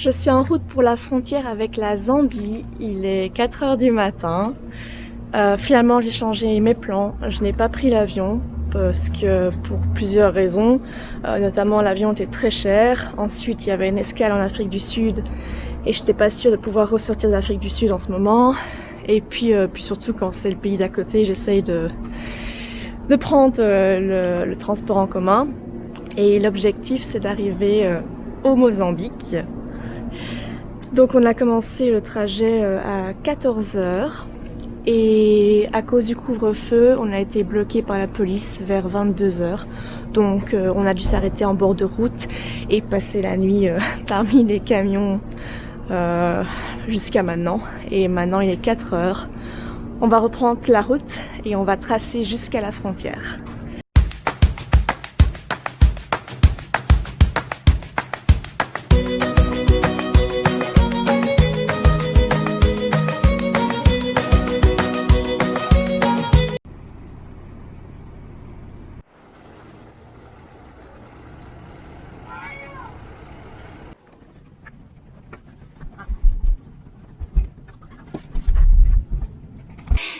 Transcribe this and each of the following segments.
Je suis en route pour la frontière avec la Zambie, il est 4 heures du matin. Finalement j'ai changé mes plans, je n'ai pas pris l'avion parce que pour plusieurs raisons, notamment l'avion était très cher, ensuite il y avait une escale en Afrique du Sud et je n'étais pas sûre de pouvoir ressortir de l'Afrique du Sud en ce moment, et puis surtout quand c'est le pays d'à côté j'essaye de prendre le transport en commun, et l'objectif c'est d'arriver au Mozambique. Donc on a commencé le trajet à 14 heures et à cause du couvre-feu, on a été bloqué par la police vers 22 heures. Donc on a dû s'arrêter en bord de route et passer la nuit parmi les camions jusqu'à maintenant. Et maintenant il est 4 heures. On va reprendre la route et on va tracer jusqu'à la frontière.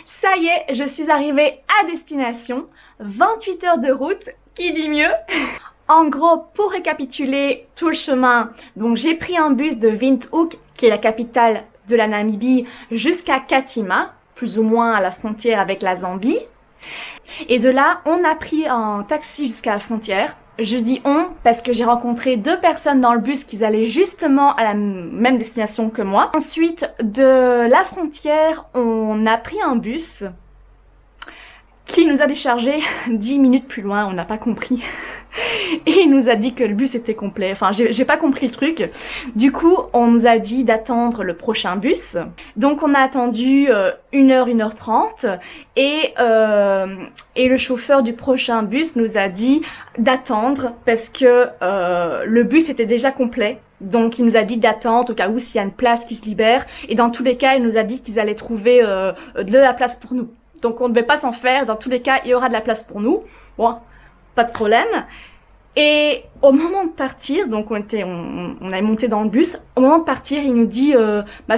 Ça y est, je suis arrivée à destination, 28 heures de route, qui dit mieux? En gros, pour récapituler tout le chemin, donc j'ai pris un bus de Windhoek, qui est la capitale de la Namibie, jusqu'à Katima, plus ou moins à la frontière avec la Zambie. Et de là, on a pris un taxi jusqu'à la frontière. Je dis on parce que j'ai rencontré deux personnes dans le bus qui allaient justement à la même destination que moi. Ensuite, de la frontière, on a pris un bus qui nous a déchargé 10 minutes plus loin, on n'a pas compris. Et il nous a dit que le bus était complet. Enfin, j'ai pas compris le truc. Du coup, on nous a dit d'attendre le prochain bus. Donc, on a attendu 1h, 1h30. Et le chauffeur du prochain bus nous a dit d'attendre parce que le bus était déjà complet. Donc, il nous a dit d'attendre au cas où s'il y a une place qui se libère. Et dans tous les cas, il nous a dit qu'ils allaient trouver de la place pour nous. Donc, on ne devait pas s'en faire. Dans tous les cas, il y aura de la place pour nous. Bon, pas de problème. Et au moment de partir, donc on est monté dans le bus, au moment de partir, il nous dit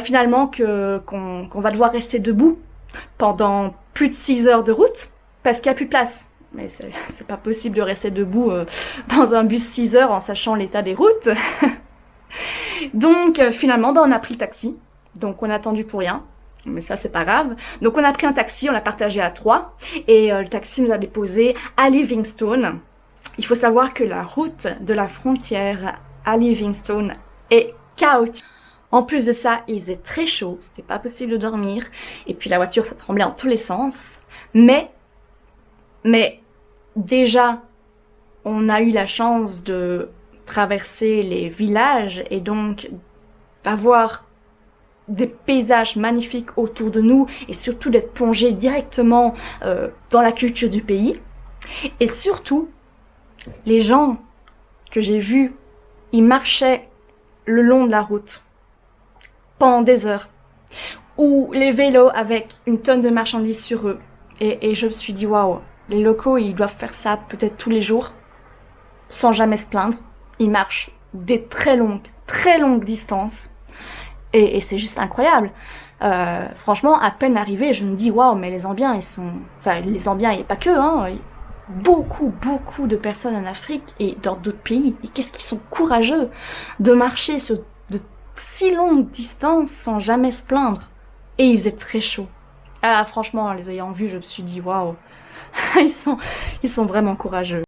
finalement qu'on va devoir rester debout pendant plus de 6 heures de route parce qu'il n'y a plus de place. Mais c'est pas possible de rester debout dans un bus 6 heures en sachant l'état des routes. Donc finalement, on a pris le taxi. Donc on a attendu pour rien. Mais ça, c'est pas grave. Donc on a pris un taxi, on l'a partagé à 3. Et le taxi nous a déposé à Livingstone. Il faut savoir que la route de la frontière à Livingstone est chaotique. En plus de ça, il faisait très chaud, c'était pas possible de dormir. Et puis la voiture, ça tremblait en tous les sens. Mais déjà, on a eu la chance de traverser les villages et donc d'avoir des paysages magnifiques autour de nous et surtout d'être plongé directement dans la culture du pays. Et surtout, les gens que j'ai vus, ils marchaient le long de la route pendant des heures, ou les vélos avec une tonne de marchandises sur eux. Et je me suis dit, waouh, les locaux, ils doivent faire ça peut-être tous les jours, sans jamais se plaindre. Ils marchent des très longues distances, et c'est juste incroyable. Franchement, à peine arrivé, je me dis, waouh, mais les Zambiens, ils sont... Enfin, les Zambiens, il n'y a pas que, hein. Beaucoup de personnes en Afrique et dans d'autres pays. Et qu'est-ce qu'ils sont courageux de marcher sur de si longues distances sans jamais se plaindre. Et il faisait très chaud. Ah, franchement, en les ayant vus, je me suis dit, waouh, ils sont vraiment courageux.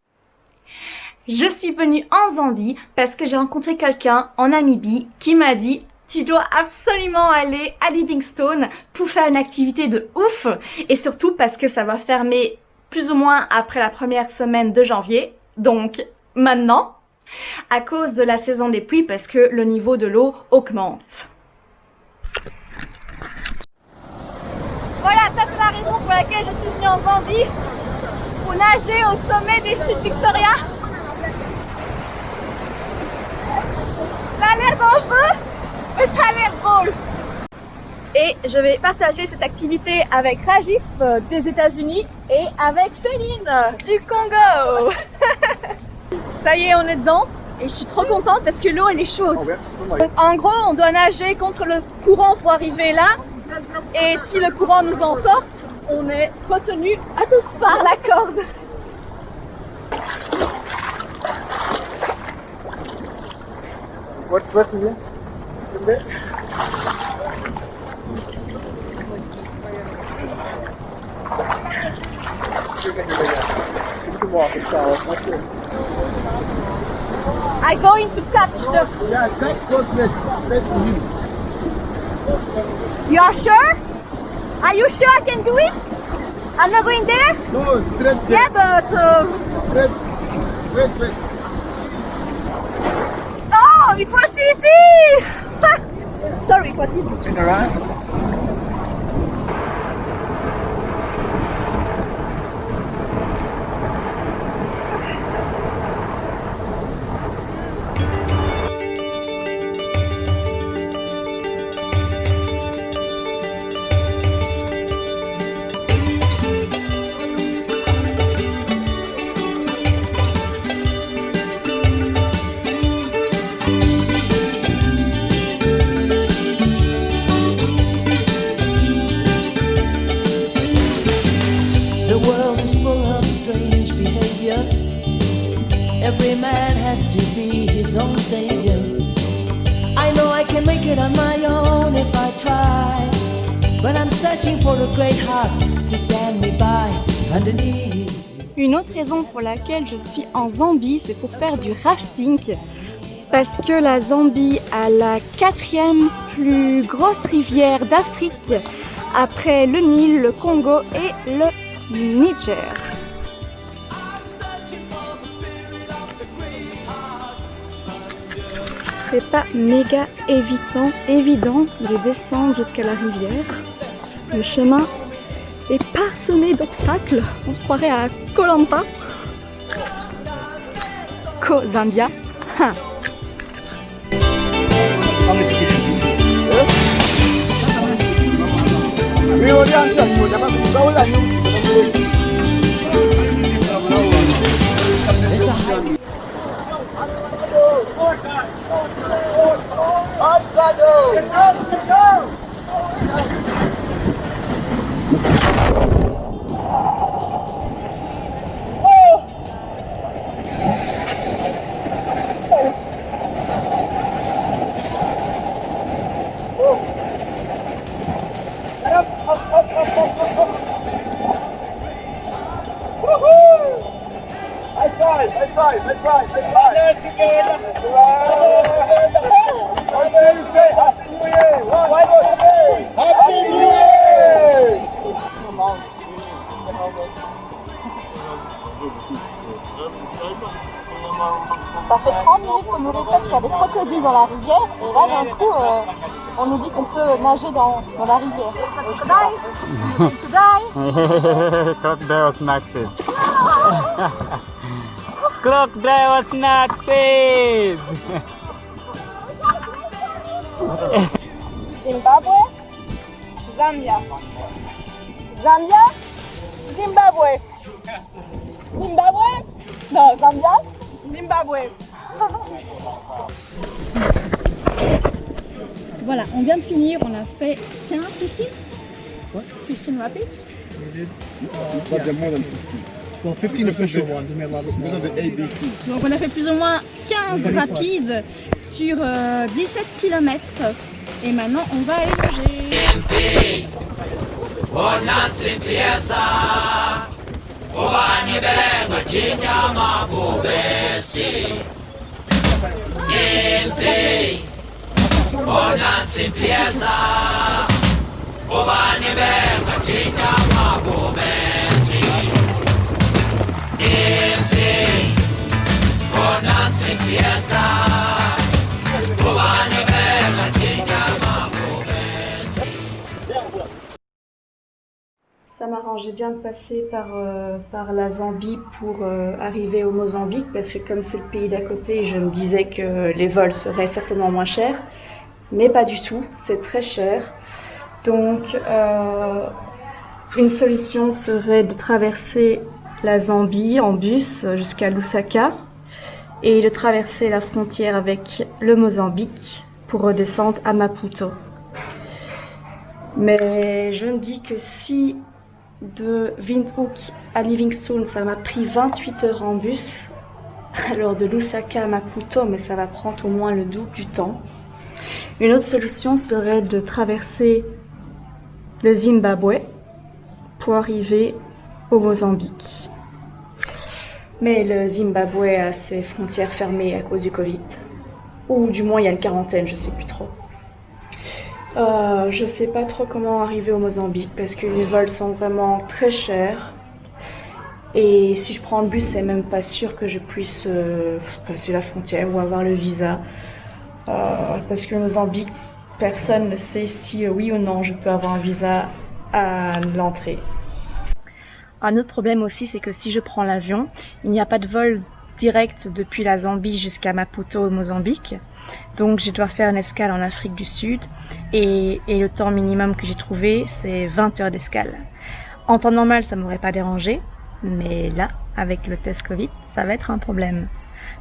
Je suis venue en Zambie parce que j'ai rencontré quelqu'un en Namibie qui m'a dit tu dois absolument aller à Livingstone pour faire une activité de ouf, et surtout parce que ça va fermer plus ou moins après la première semaine de janvier, donc maintenant, à cause de la saison des pluies, parce que le niveau de l'eau augmente. Voilà, ça c'est la raison pour laquelle je suis venue en Zambie, pour nager au sommet des chutes Victoria. Ça a l'air dangereux, mais ça a l'air drôle. Et je vais partager cette activité avec Rajif des États-Unis et avec Céline du Congo. Ça y est, on est dedans. et je suis trop contente parce que l'eau elle est chaude. Donc, en gros, on doit nager contre le courant pour arriver là. Et si le courant nous emporte, on est retenu à tous par la corde. What is it? I'm going to catch the... Yeah, that's what let's do. You are sure? Are you sure I can do it? I'm not going there? No, straight there. Yeah, but... Wait. Oh, it was easy! Sorry, it was easy. Turn around. Every man has to be his own savior. I know I can make it on my own if I try, but I'm searching for a great heart to stand me by underneath. Une autre raison pour laquelle je suis en Zambie, c'est pour faire du rafting. Parce que la Zambie a la 4e plus grosse rivière d'Afrique après le Nil, le Congo et le Niger. C'est pas méga évident de descendre jusqu'à la rivière. Le chemin est parsemé d'obstacles. On se croirait à Koh Lanta. Koh Zambia. Ça fait 30 minutes qu'on nous répète qu'il y a des crocodiles dans la rivière et là d'un coup on nous dit qu'on peut nager dans la rivière. Crocodile was not safe. Crocodile was not safe. Zimbabwe, Zambia. Zambia, Zimbabwe. Zimbabwe, non, Zambia, Zimbabwe. Voilà, on vient de finir, on a fait 15 15 rapids. But they're more than 50. Well, 15 official ones, and we have lots of ABC. Donc on a fait plus ou moins 15 rapides sur 17 km. Et maintenant on va aller nager. Ça m'arrangeait bien de passer par la Zambie pour arriver au Mozambique parce que comme c'est le pays d'à côté, je me disais que les vols seraient certainement moins chers, mais pas du tout, c'est très cher. Donc une solution serait de traverser la Zambie en bus jusqu'à Lusaka et de traverser la frontière avec le Mozambique pour redescendre à Maputo. Mais je me dis que si de Windhoek à Livingstone ça m'a pris 28 heures en bus, alors de Lusaka à Maputo, mais ça va prendre au moins le double du temps. Une autre solution serait de traverser le Zimbabwe pour arriver au Mozambique. Mais le Zimbabwe a ses frontières fermées à cause du Covid. Ou du moins il y a une quarantaine, je sais plus trop. Je sais pas trop comment arriver au Mozambique parce que les vols sont vraiment très chers. Et si je prends le bus, c'est même pas sûr que je puisse passer la frontière ou avoir le visa. Parce que le Mozambique, personne ne sait si oui ou non je peux avoir un visa à l'entrée. Un autre problème aussi, c'est que si je prends l'avion, il n'y a pas de vol direct depuis la Zambie jusqu'à Maputo au Mozambique. Donc je dois faire une escale en Afrique du Sud et le temps minimum que j'ai trouvé, c'est 20 heures d'escale. En temps normal, ça m'aurait pas dérangé, mais là, avec le test Covid, ça va être un problème.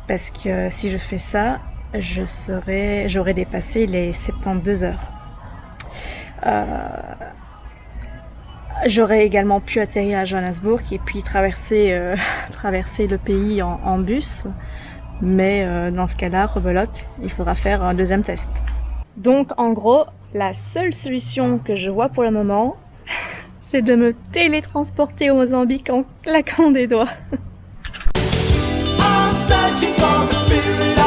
Parce que si je fais ça, j'aurais dépassé les 72 heures. J'aurais également pu atterrir à Johannesburg et puis traverser le pays en bus. Mais dans ce cas-là, rebelote, il faudra faire un deuxième test. Donc en gros, la seule solution que je vois pour le moment, c'est de me télétransporter au Mozambique en claquant des doigts. I'm searching for the spirit